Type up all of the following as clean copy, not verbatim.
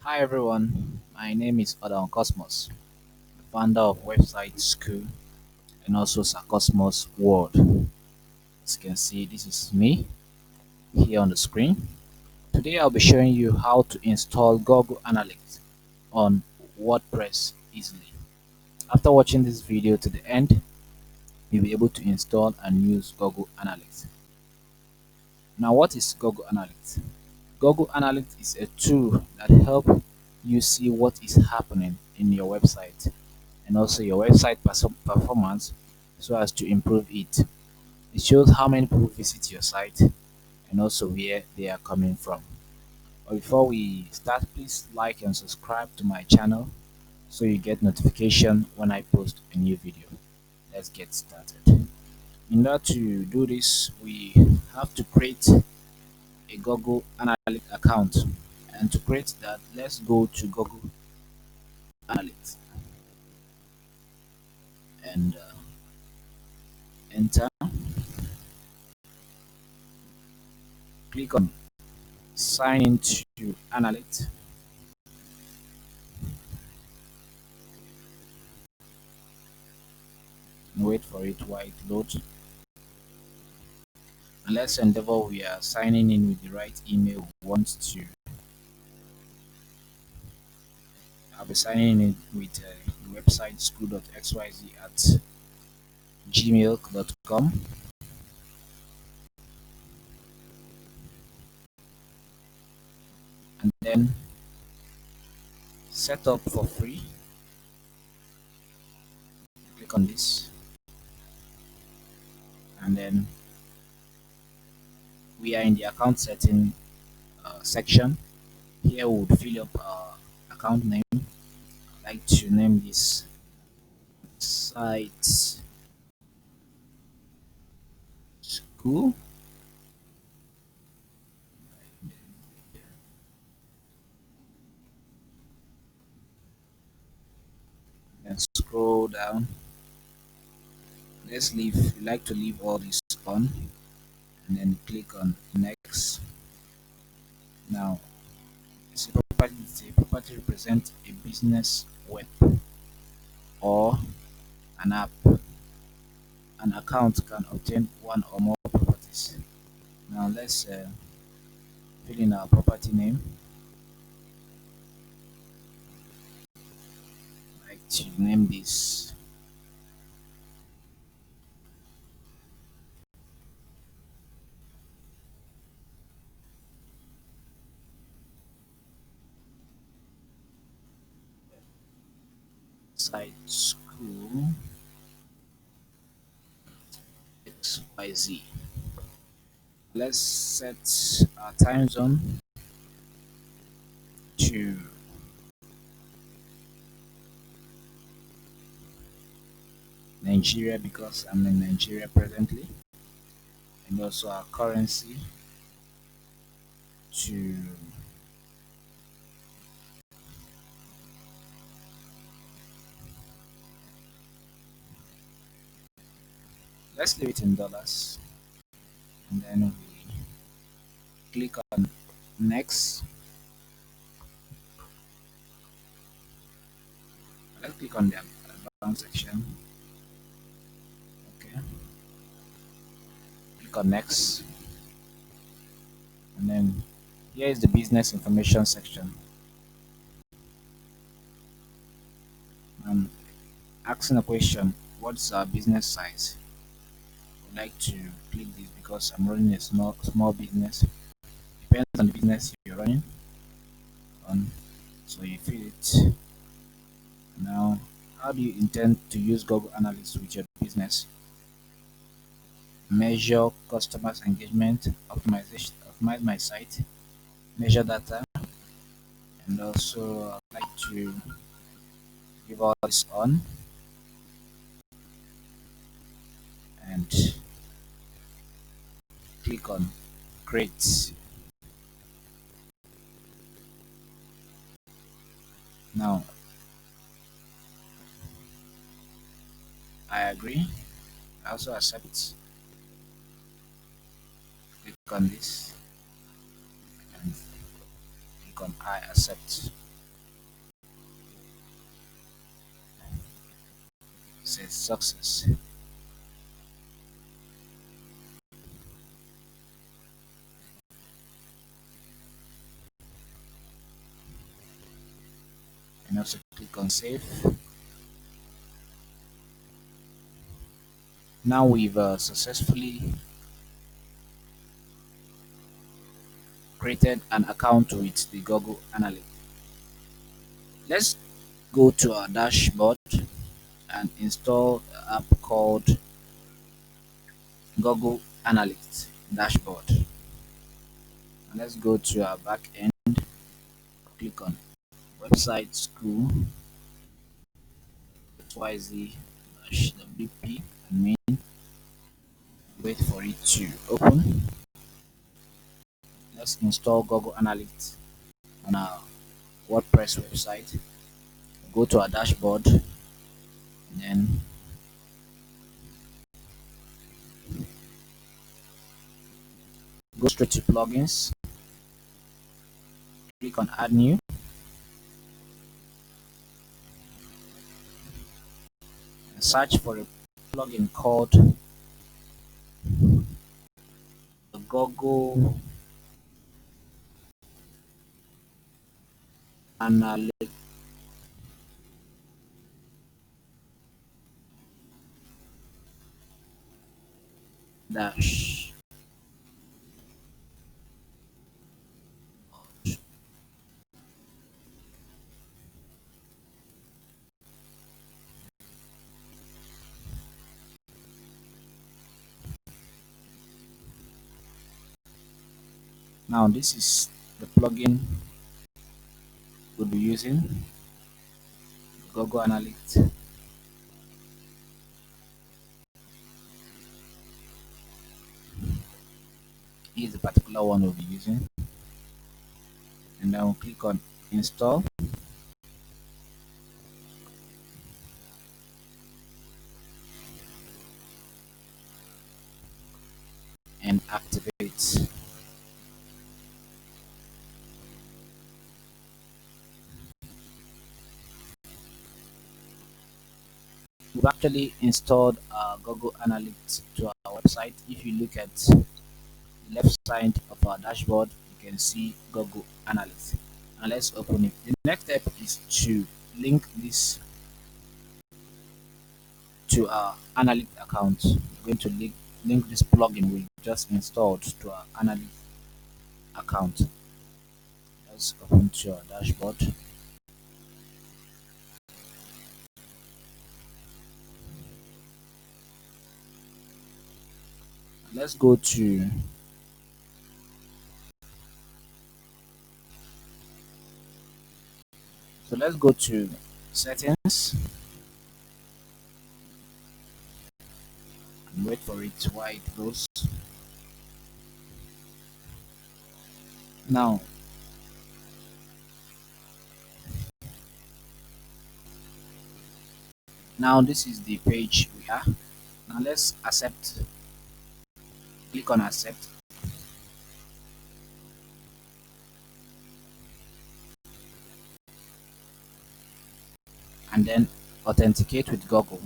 Hi everyone, my name is Adam Cosmos, founder of Website School and also Cosmos World. As you can see, this is me here on the screen. Today I'll be showing you how to install Google Analytics on WordPress easily. After watching this video to the end, you'll be able to install and use Google Analytics. Now, what is Google Analytics? Google Analytics is a tool that helps you see what is happening in your website and also your website performance so as to improve it. It shows how many people visit your site and also where they are coming from. But before we start, please like and subscribe to my channel so you get notification when I post a new video. Let's get started. In order to do this, we have to create a Google Analytics account. And to create that, let's go to Google Analytics and enter. Click on sign into Analytics. And wait for it while it loads. And let's endeavor we are signing in with the right email we want to. I'll be signing in with the website school.xyz@gmail.com. And then set up for free. Click on this. And then we are in the account setting section. Here we would fill up our account name. I like to name this site school. And scroll down. Let's leave. We like to leave all this on, and then click on next. Now, it's a property. A property represents a business web or an app. An account can obtain one or more properties. Now let's fill in our property name. I like to name this site school XYZ. Let's set our time zone to Nigeria because I'm in Nigeria presently, and also our currency to let's leave it in dollars, and then we click on next. Let's click on the advanced section. Okay, click on next, and then here is the business information section. I'm asking a question: what's our business size? I'd like to click this because I'm running a small business. Depends on the business you're running on, so you fill it. Now, how do you intend to use Google Analytics with your business? Measure customers engagement, optimize my site, measure data, and also I'd like to give all this on and click on create. Now, I agree. I also accept. Click on this and click on I accept. says success. And also click on save. Now we've successfully created an account with the Google Analytics. Let's go to our dashboard and install the app called Google Analytics dashboard. And let's go to our back end, click on website school YZ-WP and main, wait for it to open. Let's install Google Analytics on our WordPress website. Go to our dashboard, and then go straight to plugins, click on add new, and search for a plugin called the Google Analytics dash. Now this is the plugin we'll be using, Google Analytics. Is the particular one we'll be using, and then we'll click on install and activate. We've actually installed Google Analytics to our website. If you look at the left side of our dashboard, you can see Google Analytics. Now let's open it. The next step is to link this to our Analytics account. We're going to link this plugin we just installed to our Analytics account. Let's open to our dashboard. Let's go to let's go to settings and wait for it while it goes. Now this is the page we are. Now let's accept. Click on accept. And then authenticate with Google.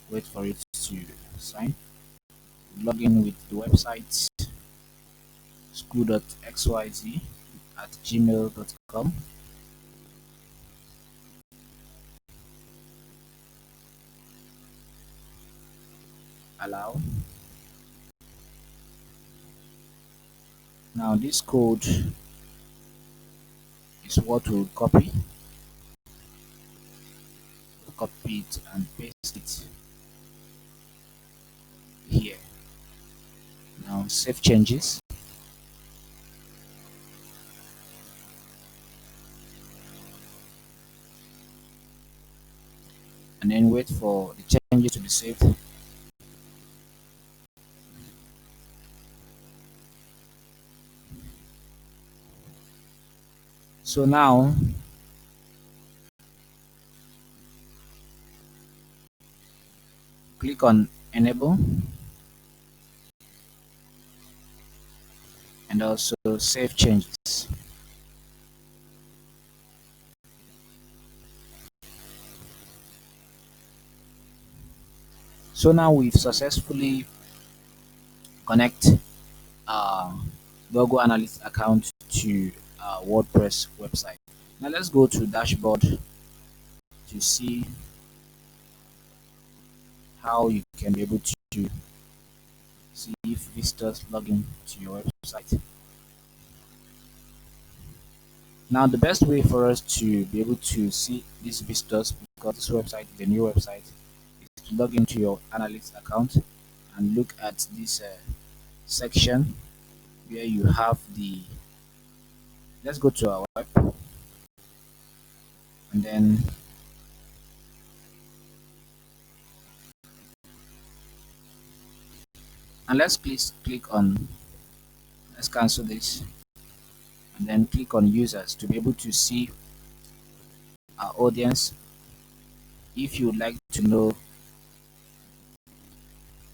Wait for it to sign. Log in with the website school.xyz@gmail.com. Allow. Now this code is what we'll copy. Copy it and paste it here. Now save changes. And then wait for the changes to be saved. So now click on enable and also save changes. So now we've successfully connect uh, Google Analytics account to WordPress website. Now let's go to dashboard to see how you can be able to see if visitors log in to your website. Now the best way for us to be able to see these visitors, because this website is a new website, is to log into your Analytics account and look at this section where you have the, let's go to our web, and then let's please click on, let's cancel this, and then click on users to be able to see our audience. If you would like to know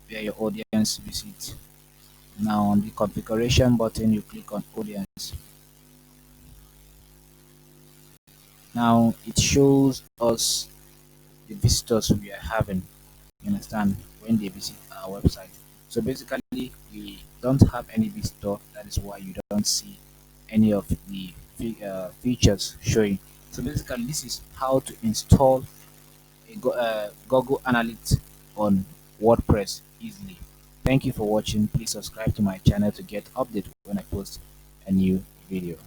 where your audience visit, now on the configuration button you click on audience. Now it shows us the visitors we are having, you understand, when they visit our website. So basically we don't have any visitor, that is why you don't see any of the features showing. So basically this is how to install a Google Analytics on WordPress easily. Thank you for watching. Please subscribe to my channel to get updates when I post a new video.